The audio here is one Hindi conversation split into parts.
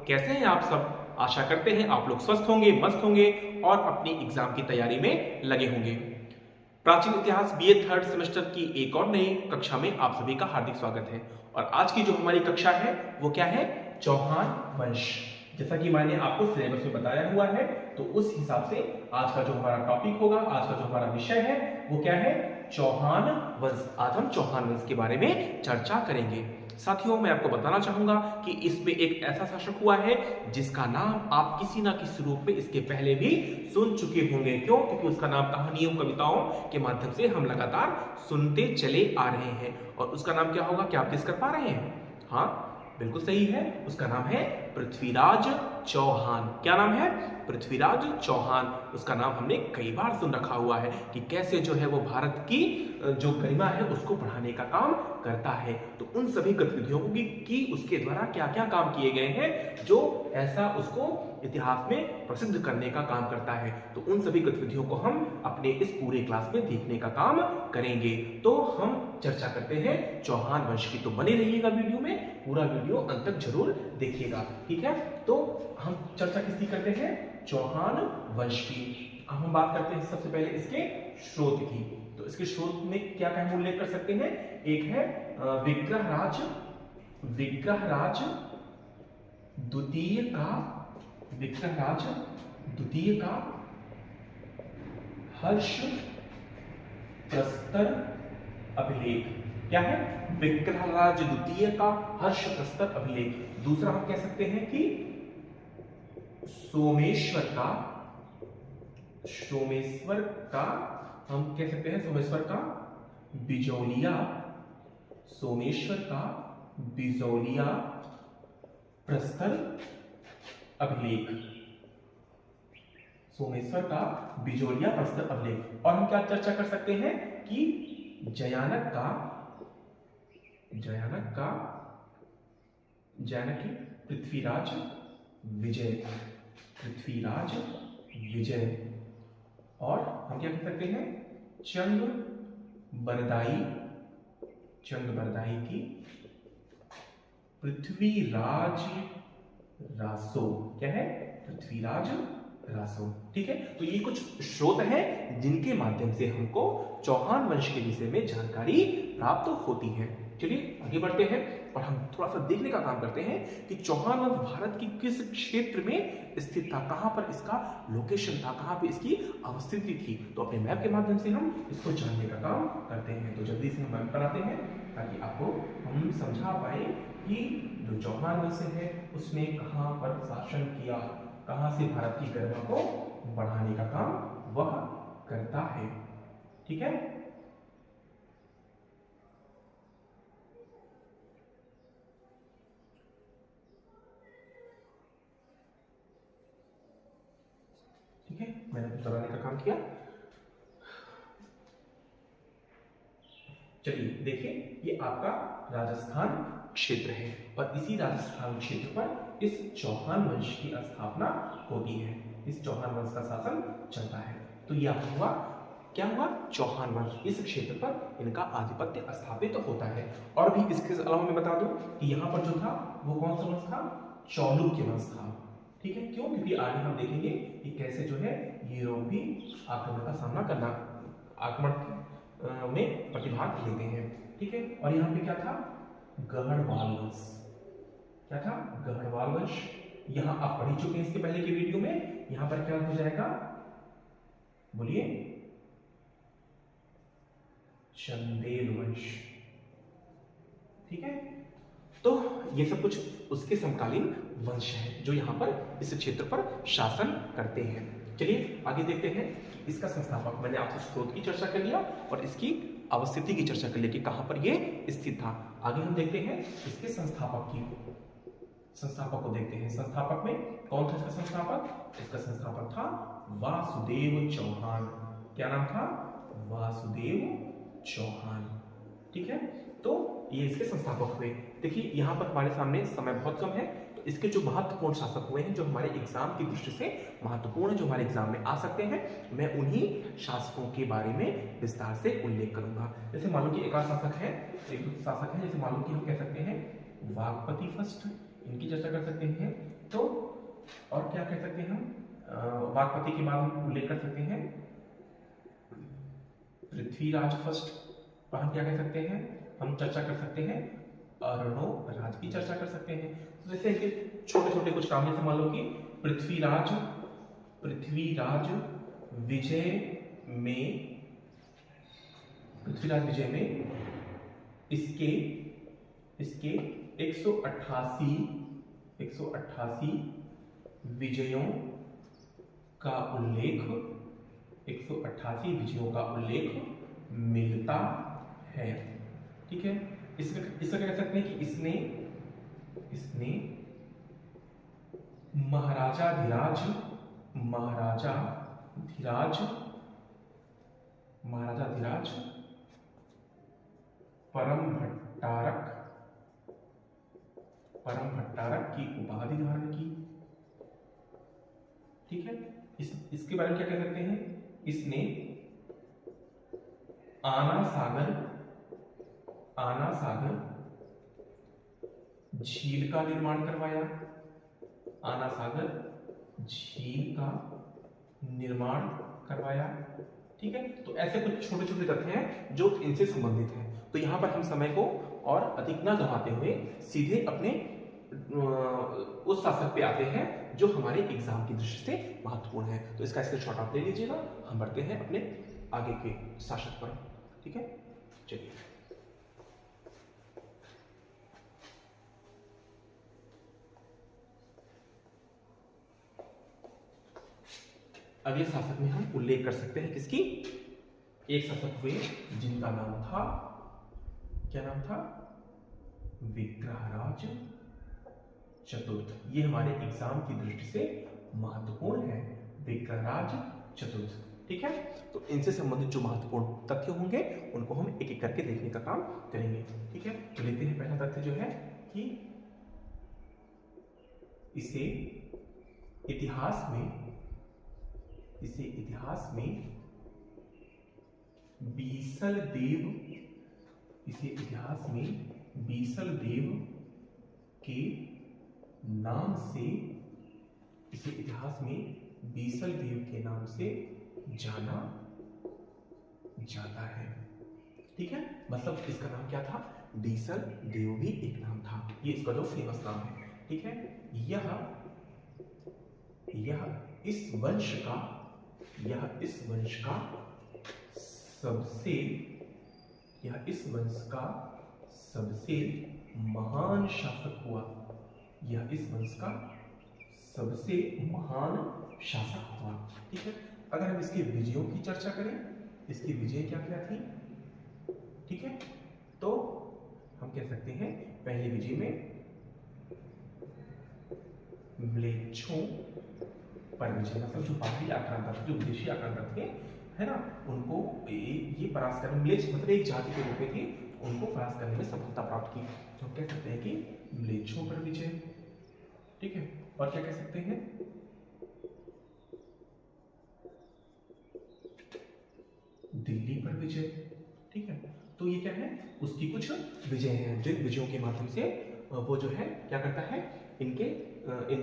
कैसे हैं आप सब? आशा करते हैं आप लोग स्वस्थ होंगे, मस्त होंगे और अपनी एग्जाम की तैयारी में लगे होंगे। प्राचीन इतिहास बीए थर्ड सेमेस्टर की एक और नई कक्षा में आप सभी का हार्दिक स्वागत है। और आज की जो हमारी कक्षा है वो क्या है? चौहान वंश। जैसा कि मैंने आपको सिलेबस में बताया हुआ है, तो उस हिसाब से आज का जो हमारा टॉपिक होगा, आज का जो हमारा विषय है वो क्या है? चौहान वंश। आज हम चौहान वंश के बारे में चर्चा करेंगे। साथियों, मैं आपको बताना चाहूंगा कि इसमें एक ऐसा शासक हुआ है जिसका नाम आप किसी ना किसी रूप में इसके पहले भी सुन चुके होंगे। क्यों? क्योंकि उसका नाम कहानियों कविताओं के माध्यम से हम लगातार सुनते चले आ रहे हैं। और उसका नाम क्या होगा? क्या आप गेस कर पा रहे हैं? हाँ, बिल्कुल सही है। उसका नाम है पृथ्वीराज चौहान। क्या नाम है? पृथ्वीराज चौहान। उसका नाम हमने कई बार सुन रखा हुआ है कि कैसे जो है वो भारत की जो गरिमा है उसको बढ़ाने का काम करता है। तो उन सभी गतिविधियों की उसके द्वारा क्या क्या काम किए गए हैं जो ऐसा उसको इतिहास में प्रसिद्ध करने का काम करता है, तो उन सभी गतिविधियों को हम अपने इस पूरे क्लास में देखने का काम करेंगे। तो हम चर्चा करते हैं चौहान वंश की। तो बने रहिएगा वीडियो में, पूरा वीडियो अंत तक जरूर देखिएगा, ठीक है? तो हम चर्चा किसकी करते हैं? चौहान वंश की। अब हम बात करते हैं सबसे पहले इसके स्रोत की। तो इसके स्रोत में क्या क्या हम उल्लेख कर सकते हैं? एक है विग्रहराज द्वितीय का विग्रहराज द्वितीय का हर्ष प्रस्तर अभिलेख। क्या है? विग्रहराज द्वितीय का हर्ष प्रस्तर अभिलेख। दूसरा हम कह सकते हैं कि सोमेश्वर का हम कह सकते हैं सोमेश्वर का बिजौलिया प्रस्तर अभिलेख। सोमेश्वर का बिजौलिया प्रस्तर अभिलेख। और हम क्या चर्चा कर सकते हैं कि जयानक की पृथ्वीराज विजय। और हम क्या कह सकते हैं? चंद बरदाई की पृथ्वीराज रासो। क्या है? पृथ्वीराज रासो। ठीक है, तो ये कुछ स्रोत हैं जिनके माध्यम से हमको चौहान वंश के विषय में जानकारी प्राप्त होती है। चलिए आगे बढ़ते हैं और हम थोड़ा सा देखने का काम करते हैं कि चौहान वंश भारत की किस क्षेत्र में स्थित था, कहां पर इसका लोकेशन था, कहां पर इसकी अवस्थिति थी। तो अपने मैप के माध्यम से हम इसको जानने का काम करते हैं। तो जल्दी से हम मैप बनाते हैं ताकि आपको हम समझा पाए कि जो चौहान वंश है उसने कहां पर शासन किया, कहां से भारत की गरिमा को बढ़ाने का काम वह करता है। ठीक है, ठीक है, मैंने कुछ बनाने का काम किया। चलिए देखिए, ये आपका राजस्थान क्षेत्र है और इसी राजस्थान क्षेत्र पर इस चौहान वंश की स्थापना होती है, इस चौहान वंश का शासन चलता है। तो यह हुआ, क्या हुआ? चौहान वंश इस क्षेत्र पर इनका आधिपत्य स्थापित होता है। और भी इसके अलावा मैं बता दूं कि यहाँ पर जो था वो कौन सा वंश था? चालुक्य वंश था। ठीक है, क्यों? क्योंकि आगे हम देखेंगे कि कैसे जो है यूरोपीय आक्रमण का सामना करना, आक्रमण में प्रतिभाग लेते हैं। ठीक है, और यहाँ पे क्या था? गढ़वाल वंश। क्या था? गढ़वाल वंश। यहाँ आप पढ़ चुके हैं इसके पहले के वीडियो में। यहाँ पर क्या हो जाएगा? बोलिए। चंदेल वंश। ठीक है, तो ये सब कुछ उसके समकालीन वंश है जो यहाँ पर इस क्षेत्र पर शासन करते हैं। चलिए आगे देखते हैं कि इसका संस्थापक, मैंने आपसे स्रोत की चर्चा कर लिया और इसकी अवस्थिति की चर्चा कर ली कि कहां पर ये स्थित था। आगे हम देखते हैं इसके संस्थापक को देखते हैं। संस्थापक में कौन था इसका संस्थापक? इसका संस्थापक था वासुदेव चौहान। क्या नाम था? वासुदेव चौहान। ठीक है, तो ये इसके संस्थापक हुए। देखिए यहाँ पर हमारे सामने समय बहुत कम है, तो इसके जो महत्वपूर्ण शासक हुए हैं, जो हमारे एग्जाम की दृष्टि से महत्वपूर्ण, जो हमारे एग्जाम में आ सकते हैं, मैं उन्हीं शासकों के बारे में विस्तार से उल्लेख करूंगा। जैसे मान लो कि एक शासक है, जैसे मान लो कि हम कह सकते हैं वागपति फर्स्ट, इनकी चर्चा कर सकते हैं। तो कह सकते हैं हम, वाक्पति के बाद हम उल्लेख कर सकते हैं पृथ्वीराज फर्स्ट, और हम क्या कह सकते हैं, हम चर्चा कर सकते हैं अर्णोराज की चर्चा कर सकते हैं। तो जैसे कि छोटे छोटे कुछ काम जैसे मान लो कि पृथ्वीराज विजय में इसके 188 विजयों का उल्लेख मिलता है। ठीक है, इसका क्या कह सकते हैं कि इसने महाराजाधिराज परम भट्टारक की उपाधि धारण की। ठीक है, इसके बारे में क्या कह सकते हैं, इसने आना सागर झील का निर्माण करवाया। ठीक है, तो ऐसे कुछ छोटे छोटे तथ्य हैं जो इनसे संबंधित हैं। तो यहां पर हम समय को और अधिक न गंवाते हुए सीधे अपने उस शासक पे आते हैं जो हमारे एग्जाम की दृष्टि से महत्वपूर्ण है। तो इसका स्क्रीनशॉट आप ले लीजिएगा। हम बढ़ते हैं अपने आगे के शासक पर। ठीक है, चलिए अगले शासक में हम उल्लेख कर सकते हैं किसकी, एक शासक हुए जिनका नाम था, क्या नाम था, विग्रहराज चतुर्थ। ये हमारे एग्जाम की दृष्टि से महत्वपूर्ण है, विग्रहराज चतुर्थ। ठीक है, तो इनसे संबंधित जो महत्वपूर्ण तथ्य होंगे उनको हम एक एक करके देखने का काम करेंगे। ठीक है, तो लेते हैं पहला तथ्य जो है कि इसे इतिहास में बीसल देव के नाम से जाना जाता है। ठीक है, मतलब इसका नाम क्या था, बीसल देव भी एक नाम था, ये इसका जो फेमस नाम है। ठीक है, यह इस वंश का सबसे महान शासक हुआ। ठीक है, अगर हम इसके विजयों की चर्चा करें, इसकी विजय क्या क्या थी। ठीक है, तो हम कह सकते हैं पहले विजय में म्लेच्छों पर विजय, मतलब जो बाहरी आक्रांता थे, जो विदेशी आक्रांता थे, है ना, उनको ये परास्त करने, म्लेच्छ मतलब एक जाति के रूप में थी, उनको परास्त करने में सफलता प्राप्त की। तो हम कह सकते हैं कि म्लेच्छों पर विजय। ठीक है, और क्या कह सकते हैं, दिल्ली पर विजय। ठीक है, तो ये क्या है, उसकी कुछ विजय हैं, जिन विजयों के माध्यम से वो जो है क्या करता है, इन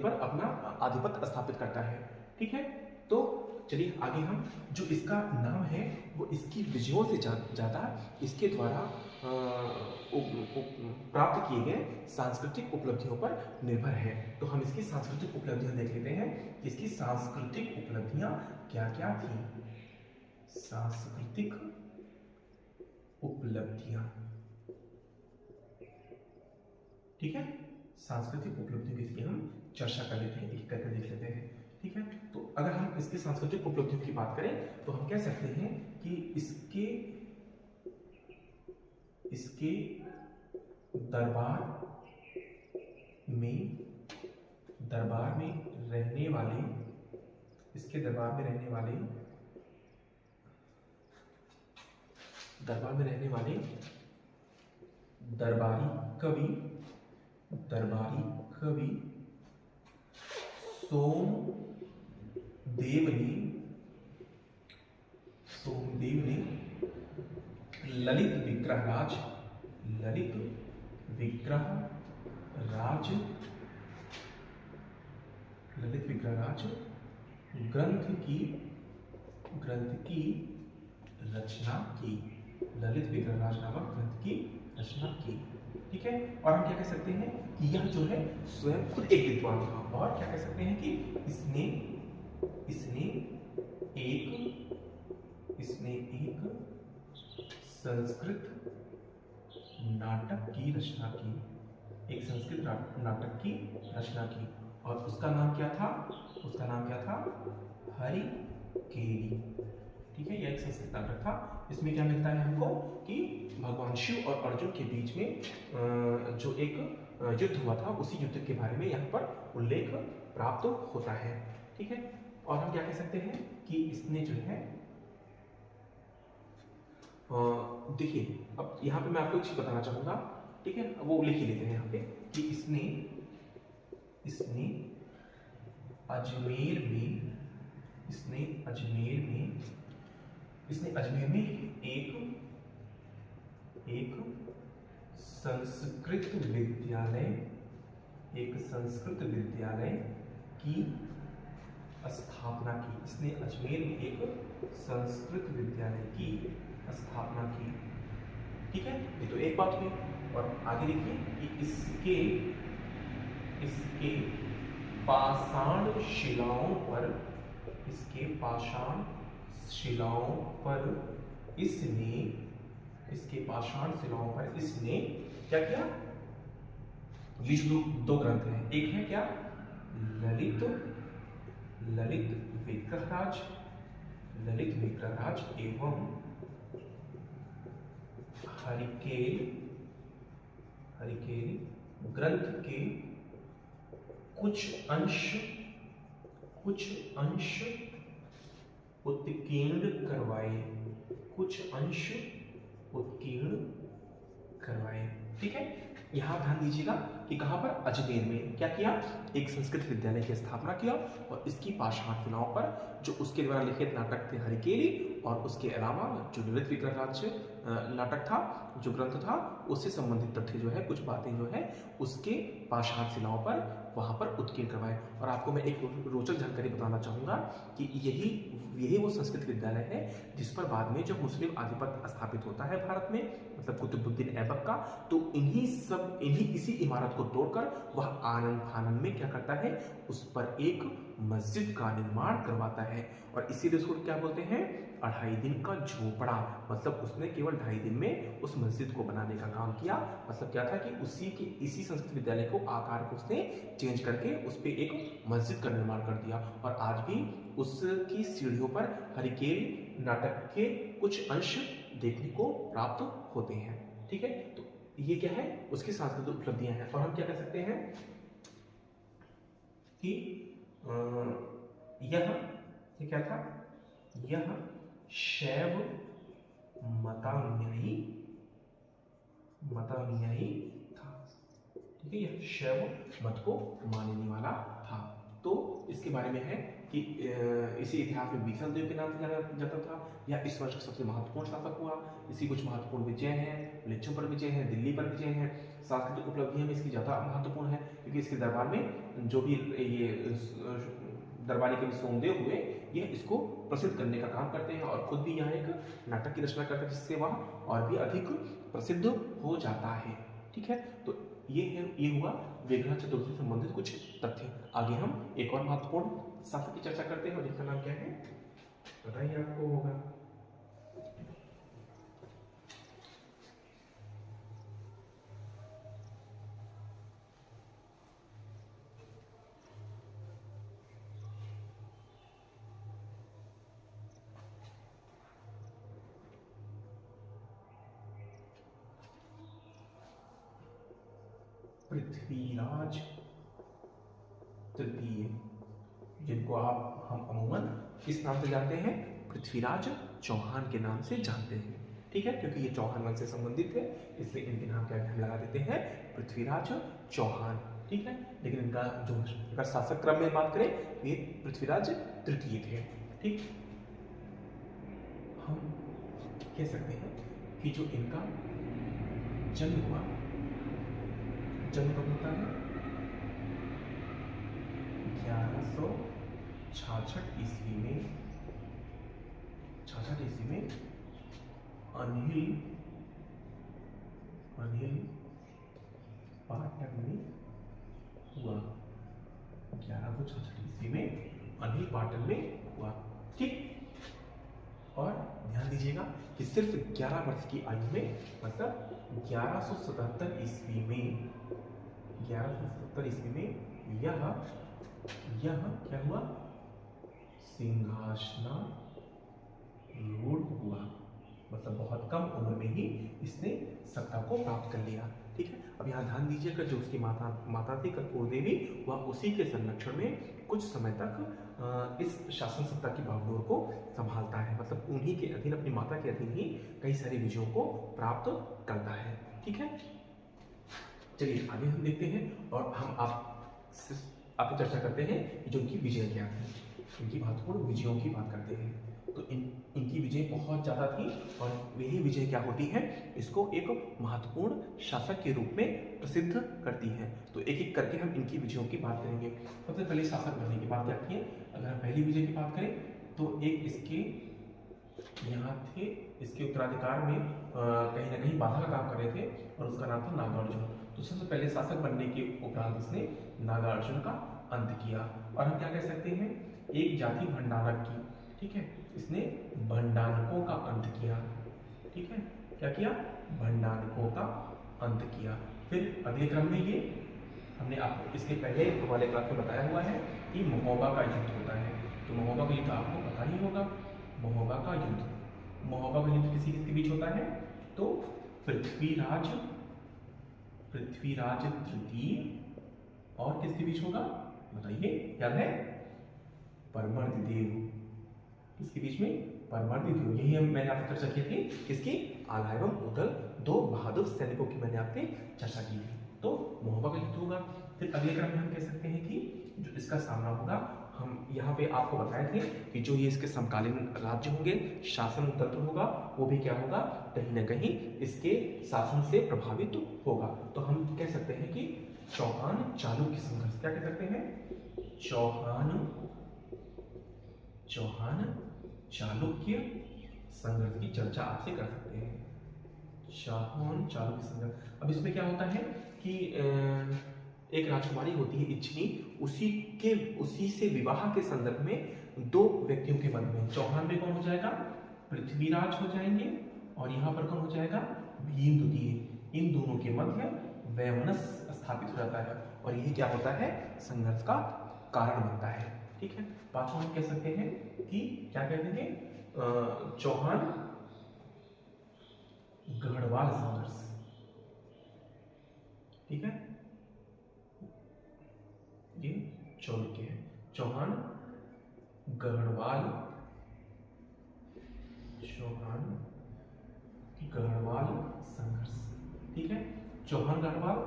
पर अपना आधिपत्य स्थापित करता है। ठीक है, तो चलिए आगे हम, जो इसका नाम है वो इसकी विजयों से ज़्यादा इसके द्वारा प्राप्त किए गए सांस्कृतिक उपलब्धियों पर निर्भर है। तो हम इसकी सांस्कृतिक उपलब्धियां देख लेते हैं, इसकी सांस्कृतिक उपलब्धियां क्या क्या थी। सांस्कृतिक उपलब्धियां, ठीक है, सांस्कृतिक उपलब्धियों की इसकी हम चर्चा कर लेते हैं, एक करके देख लेते हैं। ठीक है, तो अगर हम इसकी सांस्कृतिक उपलब्धियों की बात करें तो हम कह सकते हैं कि इसके दरबार में रहने वाले दरबारी कवि सोमदेव ने ललित विग्रहराज विग्रहराज ग्रंथ की रचना की, ललित विग्रहराज नामक ग्रंथ की रचना की। ठीक है, और हम क्या कह सकते हैं कि यह जो है स्वयं खुद एक विद्वान था, और क्या कह सकते हैं कि इसने एक संस्कृत नाटक की रचना की, एक संस्कृत नाटक की रचना की, और उसका नाम क्या था? हरिकेली। ठीक है, यह एक संस्कृत नाटक था। इसमें क्या मिलता है हमको कि भगवान शिव और अर्जुन के बीच में जो एक युद्ध हुआ था, उसी युद्ध के बारे में यहाँ पर उल्लेख प्राप्त होता है। ठीक है, और हम क्या कह सकते हैं कि इसने जो है देखिए, अब यहाँ पे मैं आपको एक चीज बताना चाहूंगा। ठीक है, वो लिख ही लेते हैं यहाँ पे कि इसने अजमेर में एक संस्कृत विद्यालय की स्थापना की। इसने अजमेर में एक संस्कृत विद्यालय की स्थापना की। ठीक है, ये तो एक बात हुई। और आगे देखिए कि इसके पाषाण शिलाओं पर इसने क्या किया? ये जो दो ग्रंथ हैं, एक है क्या? ललित विग्रहराज एवं हरिकेल ग्रंथ के कुछ अंश उत्कीर्ण करवाए। ठीक है, यहां ध्यान दीजिएगा कि कहां पर? अजमेर में क्या किया? एक संस्कृत विद्यालय की स्थापना किया, और इसकी पाषाण शिलाओं पर जो उसके द्वारा लिखित नाटक थे हरिकेली, और उसके अलावा जो ललित विग्रहराज नाटक था, जो ग्रंथ था, उससे संबंधित तथ्य जो है, कुछ बातें जो है, उसके पाषाण शिलाओं पर वहां पर उत्कीर्ण करवाए। और आपको मैं एक रोचक जानकारी बताना चाहूंगा कि यही वो संस्कृत विद्यालय है जिस पर बाद में जब मुस्लिम आधिपत्य स्थापित होता है भारत में, मतलब कुतुबुद्दीन ऐबक का, तो इसी इमारत को तोड़कर वह आनन फानन में क्या करता है? उस पर एक मस्जिद का निर्माण करवाता है, और इसीलिए उसको क्या बोलते हैं? 2.5 दिन का झोपड़ा। मतलब उसने केवल 2.5 दिन में उस मस्जिद को बनाने का काम किया। मतलब क्या था कि इसी संस्कृत विद्यालय को आकार को उसने चेंज करके उस पर एक मस्जिद का निर्माण कर दिया, और आज भी उसकी सीढ़ियों पर हरिकेल नाटक के कुछ अंश देखने को प्राप्त होते हैं। ठीक है, तो ये क्या है? उसकी सांस्कृतिक उपलब्धियां हैं। और हम क्या कह सकते हैं कि यह क्या था? यह शैव मतानुयायी था। ठीक है, यह शैव मत को मानने वाला था। तो इसके बारे में है कि इसी इतिहास में बीसल देव के नाम से जाना जाता था, या इस वर्ष का सबसे महत्वपूर्ण शासक हुआ। इसी कुछ महत्वपूर्ण विजय हैं, लिच्छम पर विजय है, दिल्ली पर विजय है। सांस्कृतिक उपलब्धियां में इसकी ज़्यादा महत्वपूर्ण है, क्योंकि इसके दरबार में जो भी ये दरबारी कवि सोमदेव हुए, यह इसको प्रसिद्ध करने का काम करते हैं, और खुद भी यहाँ एक नाटक की रचना करते हैं, जिससे वह और भी अधिक प्रसिद्ध हो जाता है। ठीक है, तो ये हुआ विग्रह चतुर्थी से संबंधित कुछ तथ्य। आगे हम एक और महत्वपूर्ण शासक की चर्चा करते हैं, और जिसका नाम क्या है? पता ही आपको होगा। पृथ्वीराज तृतीय, जिनको हम अमूमन किस नाम से जानते हैं? पृथ्वीराज चौहान के नाम से जानते हैं। ठीक है, क्योंकि ये चौहान वंश से संबंधित है, इसलिए इनके नाम क्या हम लगा देते हैं? पृथ्वीराज चौहान। ठीक है, लेकिन इनका जो अगर शासक क्रम में बात करें, ये पृथ्वीराज तृतीय थे। ठीक, हम कह सकते हैं कि जो इनका जन्म हुआ, जन्म कब होता है? 11 1166 ईस्वी में अनिल पाटन में हुआ। 1166 ईस्वी में अनिल पाटन में हुआ। ठीक, और ध्यान दीजिएगा कि सिर्फ 11 वर्ष की आयु में, मतलब 1177 ईस्वी में यह क्या हुआ, सिंहासनारूढ़ हुआ। मतलब बहुत कम उम्र में ही इसने सत्ता को प्राप्त कर लिया। ठीक है, अब यहाँ ध्यान दीजिएगा जो उसकी माता थी कर्पूर देवी, वह उसी के संरक्षण में कुछ समय तक इस शासन सत्ता की बागडोर को संभालता है। मतलब उन्हीं के अधीन, अपनी माता के अधीन ही कई सारे विजयों को प्राप्त करता है। ठीक है, चलिए आगे हम देखते हैं और हम आपसे चर्चा करते हैं जो इनकी विजय क्या थी, इनकी महत्वपूर्ण विजयों की बात करते हैं। तो इनकी विजय बहुत ज़्यादा थी और यही विजय क्या होती है, इसको एक महत्वपूर्ण शासक के रूप में प्रसिद्ध करती है। तो एक एक करके हम इनकी विजयों की बात करेंगे। सबसे पहले शासक बनने की बात क्या की है, अगर हम पहली विजय की बात करें तो एक इसके यहाँ थे, इसके उत्तराधिकार में कहीं ना कहीं बाधा का काम कर रहे थे और उसका नाम था नागार्जुन। तो सबसे पहले शासक बनने के उपरांत इसने नागार्जुन का अंत किया। और हम क्या कह सकते हैं, एक जाति भंडारक की, ठीक है, इसने भंडारकों का अंत किया। ठीक है, क्या किया, भंडारकों का अंत किया। फिर अगले क्रम में ये हमने आपको इसके पहले वाले क्लास में बताया हुआ है कि महोबा का युद्ध होता है। तो महोबा का युद्ध आपको पता ही होगा। महोबा का युद्ध किसी किसके बीच होता है, तो पृथ्वीराज तृतीय और किसके बीच होगा, बताइए, याद है, परमर्दिदेव। किसके बीच में, परमर्दिदेव। यही मैंने आपसे चर्चा की थी, किसकी, आल्हा एवं उदल, दो बहादुर सैनिकों की मैंने आपसे चर्चा की थी। तो महोबा का युद्ध होगा। फिर अगले क्रम में हम कह सकते हैं कि जो इसका सामना होगा, हम यहाँ पे आपको बताए थे कि जो ये इसके समकालीन राज्य होंगे, शासन तंत्र होगा, वो भी क्या होगा, कहीं ना कहीं इसके शासन से प्रभावित होगा। तो हम कह सकते हैं कि चौहान चालुक्य संघर्ष, क्या कह सकते हैं, चौहान चालुक्य संघर्ष की चर्चा आपसे कर सकते हैं। चौहान चालुक्य संघर्ष। अब इसमें क्या होता है कि एक राजकुमारी होती है इच्छिनी, उसी से विवाह के संदर्भ में दो व्यक्तियों के मध्य में, चौहान में कौन हो जाएगा, पृथ्वीराज हो जाएंगे, और यहाँ पर कौन हो जाएगा, भीमद्वितीय। इन दोनों के मध्य वैमनस्य स्थापित हो जाता है और यही क्या होता है, संघर्ष का कारण बनता है। ठीक है, पांचवा हम कह सकते हैं कि क्या कहते हैं, चौहान गढ़वाल संघर्ष। ठीक है, ये चालुक्य है, चौहान गढ़वाल संघर्ष। ठीक है, चौहान गढ़वाल।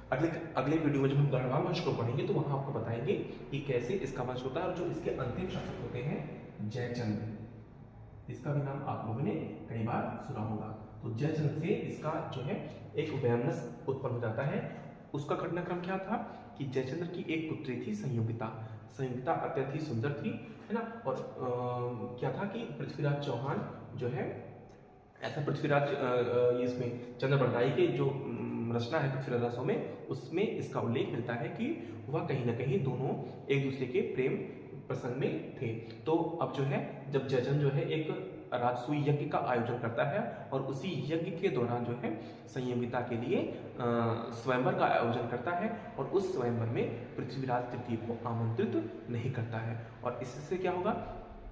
अगले वीडियो में जब हम गढ़वाल वंश को पढ़ेंगे तो वहां आपको बताएंगे कि कैसे इसका वंश होता है। और जो इसके अंतिम शासक होते हैं जयचंद, इसका भी नाम आप लोगों ने कई बार सुना होगा। तो जयचंद से इसका जो है एक वैमनस्य उत्पन्न हो जाता है। उसका घटनाक्रम क्या था कि जयचंद्र की एक पुत्री थी संयुक्ता अत्यंत ही सुंदर थी, है ना। और क्या था कि पृथ्वीराज चौहान जो है, ऐसा पृथ्वीराज इसमें चंद्र बंडाई के जो रचना है पृथ्वीराज रासों में, उसमें इसका उल्लेख मिलता है कि वह कहीं ना कहीं दोनों एक दूसरे के प्रेम प्रसंग में थे। तो अब जो है, जब जयचंद जो है एक राजसूय यज्ञ का आयोजन करता है और उसी यज्ञ के दौरान जो है संयमिता के लिए स्वयंवर का आयोजन करता है और उस स्वयंवर में पृथ्वीराज तृतीय को आमंत्रित नहीं करता है। और इससे क्या होगा,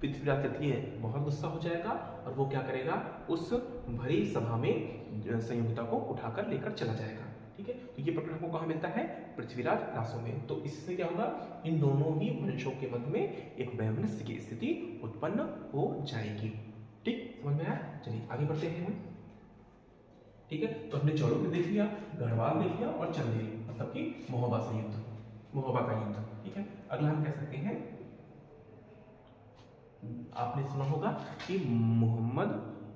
पृथ्वीराज तृतीय बहुत गुस्सा हो जाएगा और वो क्या करेगा, उस भरी सभा में संयमिता को उठाकर लेकर चला जाएगा। ठीक है, तो ये प्रकरण को कहाँ मिलता है, पृथ्वीराज रासों में। तो इससे क्या होगा, इन दोनों ही वंशों के मध्य में एक वैमनस्य की स्थिति उत्पन्न हो जाएगी। ठीक, समझ में आया। चलिए आगे बढ़ते हैं हम। ठीक है, तो हमने चालुक्य देख लिया, गढ़वाल देख लिया और चंदेल, मतलब कि महोबा का युद्ध। ठीक है, अगला हम कह सकते हैं, आपने सुना होगा कि मोहम्मद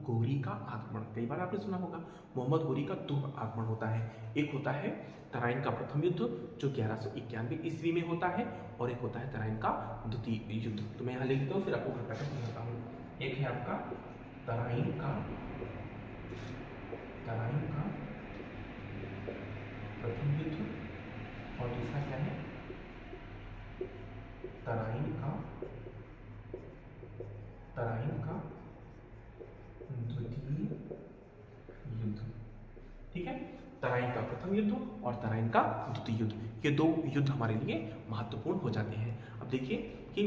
गोरी का आक्रमण। कई बार आपने सुना होगा मोहम्मद गोरी का दो आक्रमण होता है। एक होता है तराइन का प्रथम युद्ध जो 1191 ईस्वी में होता है, और एक होता है तराइन का द्वितीय युद्ध। तो मैं यहाँ लिख देता हूँ, फिर आपको घटना समझाता हूँ। एक है आपका तराइन का प्रथम युद्ध, और दूसरा क्या है तराइन का द्वितीय युद्ध। ठीक है, तराइन का प्रथम युद्ध और तराइन का द्वितीय युद्ध, ये दो युद्ध हमारे लिए महत्वपूर्ण हो जाते हैं। अब देखिए कि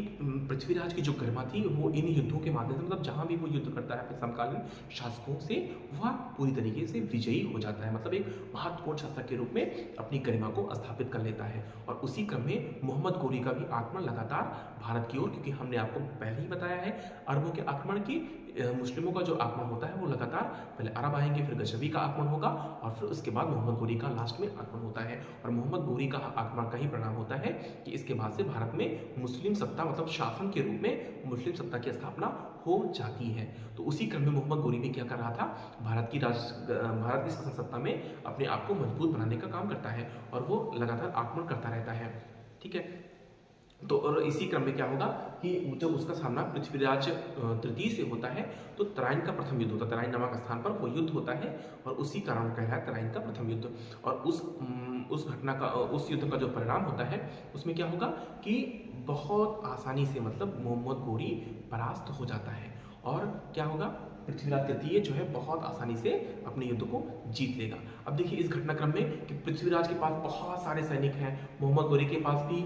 पृथ्वीराज की जो गरिमा थी वो इन युद्धों के माध्यम से, मतलब जहां भी वो युद्ध करता है अपने समकालीन शासकों से, वह पूरी तरीके से विजयी हो जाता है, मतलब एक महत्वपूर्ण शासक के रूप में अपनी गरिमा को स्थापित कर लेता है। और उसी क्रम में मोहम्मद गोरी का भी आक्रमण लगातार भारत की ओर, क्योंकि हमने आपको पहले ही बताया है अरबों के आक्रमण की, मुस्लिमों का जो आक्रमण होता है वो लगातार पहले अरब आएंगे, फिर गजनवी का आक्रमण होगा, और फिर उसके बाद मोहम्मद गोरी का लास्ट में आक्रमण होता है। और मोहम्मद गोरी का आक्रमण का ही परिणाम होता है कि इसके बाद से भारत में मुस्लिम सत्ता, मतलब शासन के रूप में मुस्लिम सत्ता की स्थापना हो जाती है। तो उसी क्रम में मोहम्मद गोरी भी क्या कर रहा था, भारत की शासन सत्ता में अपने आप को मजबूत बनाने का काम करता है, और वो लगातार आक्रमण करता रहता है। ठीक है, तो और इसी क्रम में क्या होगा कि जब उसका सामना पृथ्वीराज तृतीय से होता है, तो तराइन का प्रथम युद्ध होता है। तराइन नामक स्थान पर वो युद्ध होता है, और उसी कारण कहलाता है तराइन का प्रथम युद्ध। और उस युद्ध का जो परिणाम होता है उसमें क्या होगा कि बहुत आसानी से, मतलब मोहम्मद गोरी परास्त हो जाता है, और क्या होगा, पृथ्वीराज तृतीय जो है बहुत आसानी से अपने युद्ध को जीत लेगा। अब देखिए इस घटनाक्रम में कि पृथ्वीराज के पास बहुत सारे सैनिक हैं, मोहम्मद गोरी के पास भी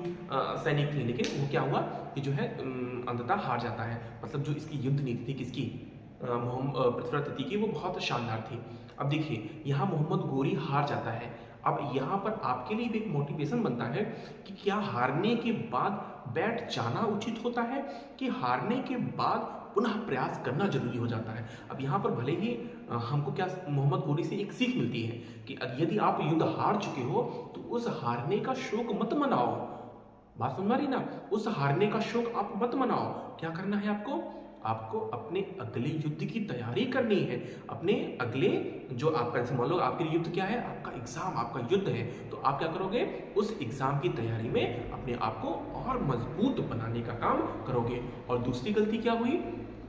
सैनिक थे, लेकिन वो क्या हुआ कि जो है अंततः हार जाता है। मतलब जो इसकी युद्ध नीति थी किसकी, पृथ्वीराज तृतीय की, वो बहुत शानदार थी। अब देखिए यहाँ मोहम्मद गोरी हार जाता है। अब यहाँ पर आपके लिए भी एक मोटिवेशन बनता है कि क्या हारने के बाद बैठ जाना उचित होता है, कि हारने के बाद पुनः प्रयास करना जरूरी हो जाता है। अब यहाँ पर भले ही हमको क्या मोहम्मद गोरी से एक सीख मिलती है कि यदि आप युद्ध हार चुके हो तो उस हारने का शोक मत मनाओ। बात समझ रही ना, उस हारने का शोक आप मत मनाओ। क्या करना है आपको अपने अगले युद्ध की तैयारी करनी है। अपने अगले जो आपका, मान लो आपके युद्ध क्या है, आपका एग्जाम, आपका युद्ध है, तो आप क्या करोगे, उस एग्जाम की तैयारी में अपने आप को और मजबूत बनाने का काम करोगे। और दूसरी गलती क्या हुई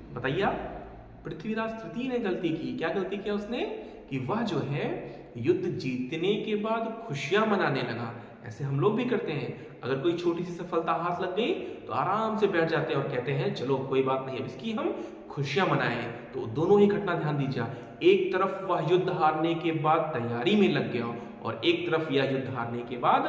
बताइए आप, पृथ्वीराज तृतीय ने गलती की। क्या गलती किया उसने, कि वह जो है युद्ध जीतने के बाद खुशियां मनाने लगा। ऐसे हम लोग भी करते हैं, अगर कोई छोटी सी सफलता हाथ लग गई तो आराम से बैठ जाते हैं और कहते हैं चलो कोई बात नहीं, अब इसकी हम खुशियां मनाएं। तो दोनों ही घटना ध्यान दीजिए, एक तरफ वह युद्ध हारने के बाद तैयारी में लग गया, और एक तरफ यह युद्ध हारने के बाद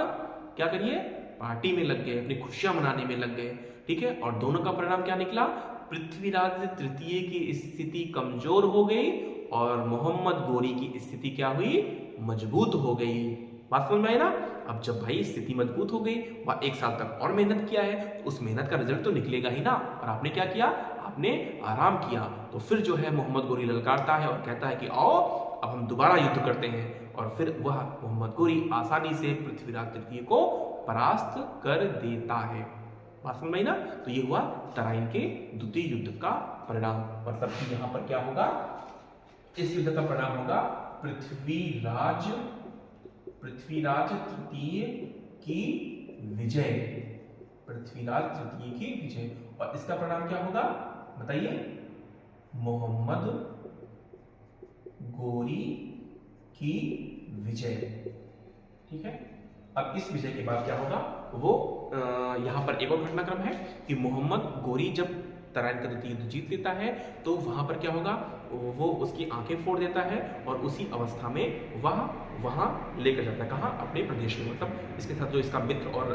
क्या करिए, पार्टी में लग गए, अपनी खुशियां मनाने में लग गए। ठीक है, और दोनों का परिणाम क्या निकला, पृथ्वीराज तृतीय की स्थिति कमजोर हो गई और मोहम्मद गोरी की स्थिति क्या हुई, मजबूत हो गई। बात समझ में आई ना। अब जब भाई स्थिति मजबूत हो गई, वह 1 साल तक और मेहनत किया है, तो उस मेहनत का रिजल्ट तो निकलेगा ही ना। और आपने क्या किया, आपने आराम किया। तो फिर जो है मोहम्मद गोरी ललकारता है और कहता है कि आओ अब हम दोबारा युद्ध करते हैं। और फिर वह मोहम्मद गोरी आसानी से पृथ्वीराज तृतीय को परास्त कर देता है। बात समझ में आई ना। तो ये हुआ तराइन के द्वितीय युद्ध का परिणाम। मतलब कि यहाँ पर क्या होगा, इस युद्ध का परिणाम होगा पृथ्वीराज तृतीय की विजय। पृथ्वीराज तृतीय की विजय, और इसका परिणाम क्या होगा बताइए, मोहम्मद गोरी की विजय। ठीक है, अब इस विजय के बाद क्या होगा, वो यहां पर एक और घटनाक्रम है कि मोहम्मद गोरी जब तराइन का द्वितीय युद्ध जीत लेता है, तो वहां पर क्या होगा, वो उसकी आंखें फोड़ देता है, और उसी अवस्था में वहां लेकर जाता है, कहां, अपने प्रदेश में। मतलब इसके साथ जो इसका मित्र और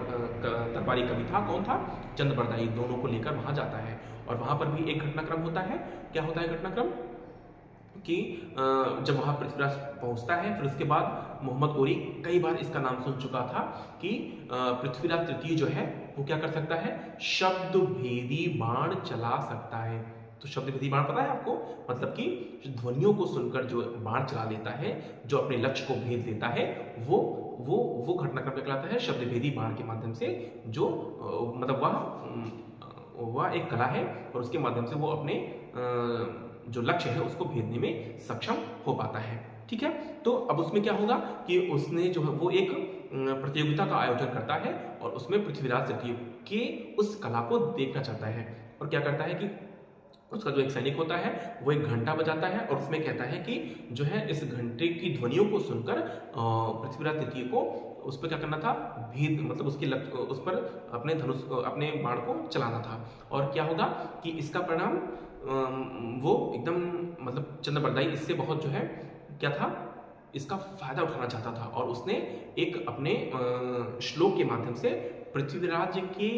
दरबारी कवि था, कौन था, चंद्रबरदाई, दोनों को लेकर वहां जाता है। और वहां पर भी एक घटनाक्रम होता है। क्या होता है घटनाक्रम, कि जब वहां पृथ्वीराज पहुंचता है, फिर उसके बाद मोहम्मद गोरी कई बार इसका नाम सुन चुका था कि पृथ्वीराज तृतीय जो है वो क्या कर सकता है, शब्द भेदी बाण चला सकता है। तो शब्द भेदी बाण पता है आपको, मतलब कि ध्वनियों को सुनकर जो बाण चला लेता है, जो अपने लक्ष्य को भेद लेता है, वो घटनाक्रम कहलाता है शब्द भेदी बाण के माध्यम से। जो मतलब वह एक कला है, और उसके माध्यम से वो अपने जो लक्ष्य है उसको भेदने में सक्षम हो पाता है। ठीक है, तो अब उसमें क्या होगा कि उसने जो है वो एक प्रतियोगिता का आयोजन करता है और उसमें पृथ्वीराज तृतीय के उस कला को देखना चाहता है और क्या करता है कि उसका जो एक सैनिक होता है वो एक घंटा बजाता है और उसमें कहता है कि जो है इस घंटे की ध्वनियों को सुनकर पृथ्वीराज तृतीय को उस पर क्या करना था, भेद मतलब उस पर अपने धनुष अपने बाण को चलाना था। और क्या होगा कि इसका परिणाम वो एकदम मतलब चंद्रबरदाई इससे बहुत जो है क्या था, इसका फायदा उठाना चाहता था और उसने एक अपने श्लोक के माध्यम से पृथ्वीराज के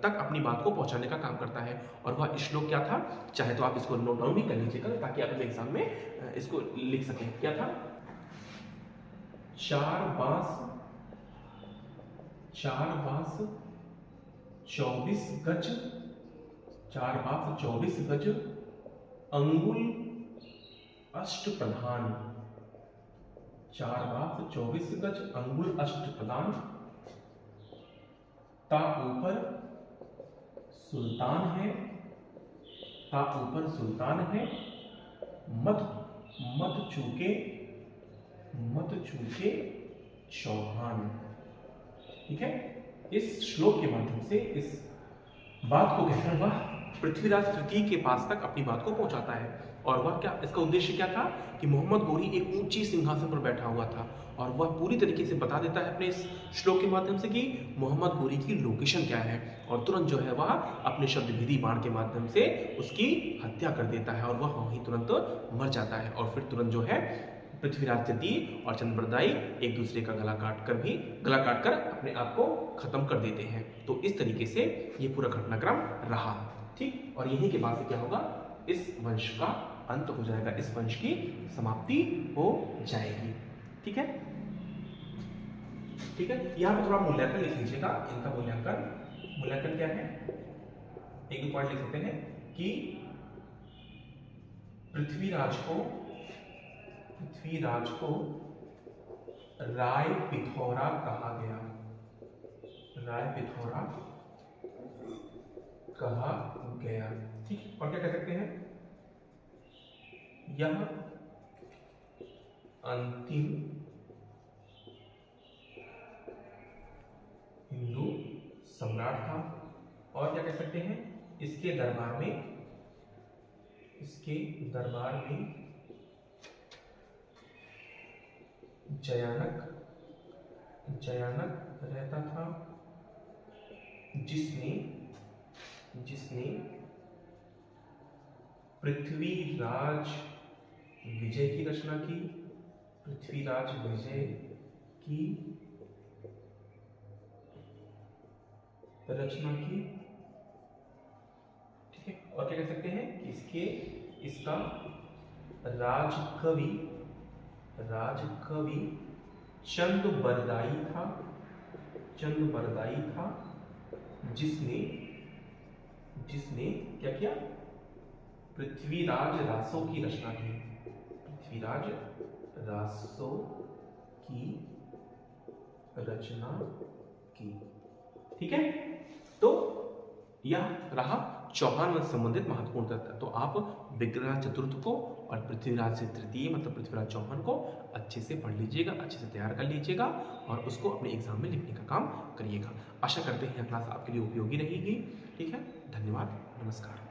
तक अपनी बात को पहुंचाने का काम करता है। और वह श्लोक क्या था, चाहे तो आप इसको नोट डाउन भी कर लीजिएगा ताकि आप अपने एग्जाम में इसको लिख सकें। क्या था, चार बांस 24 गज, 4 बांस 24 गज, अंगुल अष्ट प्रधान, 4 बांस 24 गज, अंगुल अष्ट प्रधान, ता ऊपर सुल्तान है, ता ऊपर सुल्तान है, मत चूके चौहान। ठीक है, इस श्लोक के माध्यम से इस बात को कहकर वह पृथ्वीराज तृतीय के पास तक अपनी बात को पहुंचाता है। और वह क्या, इसका उद्देश्य क्या था कि मोहम्मद गोरी एक ऊंची सिंहासन पर बैठा हुआ था और वह पूरी तरीके से बता देता है अपने इस श्लोक के माध्यम से कि मोहम्मद गोरी की लोकेशन क्या है और तुरंत जो है वह अपने शब्दभेदी बाण के माध्यम से उसकी हत्या कर देता है और वह वहीं तुरंत मर जाता है। और फिर तुरंत जो है पृथ्वीराज तृतीय और चंद्रबरदाई एक दूसरे का गला काट कर अपने आप को खत्म कर देते हैं। तो इस तरीके से ये पूरा घटनाक्रम रहा। ठीक, और यहीं के बाद से क्या होगा, इस वंश का अंत हो जाएगा, इस वंश की समाप्ति हो जाएगी। ठीक है, ठीक है, यहां पर थोड़ा मूल्यांकन लिख लीजिएगा। इनका मूल्यांकन क्या है, एक दो पॉइंट लिख सकते हैं कि पृथ्वीराज को राय पिथौरा कहा गया, राय पिथौरा कहा गया। ठीक, और क्या कह सकते हैं, यह अंतिम हिंदू सम्राट था। और क्या कह सकते हैं, इसके दरबार में जयानक रहता था जिसने पृथ्वीराज विजय की रचना की, पृथ्वीराज विजय की रचना की। ठीक है, और क्या कह सकते हैं कि इसका राजकवि चंद्रबरदाई था जिसने क्या किया, पृथ्वीराज रासों की रचना की, पृथ्वीराज रासों की रचना की। ठीक है, तो यह रहा चौहान वंश संबंधित महत्वपूर्ण तथ्य। तो आप विग्रह चतुर्थ को और पृथ्वीराज तृतीय मतलब पृथ्वीराज चौहान को अच्छे से पढ़ लीजिएगा, अच्छे से तैयार कर लीजिएगा और उसको अपने एग्जाम में लिखने का काम करिएगा। आशा करते हैं यह क्लास आपके लिए उपयोगी रहेगी। ठीक है, धन्यवाद, नमस्कार।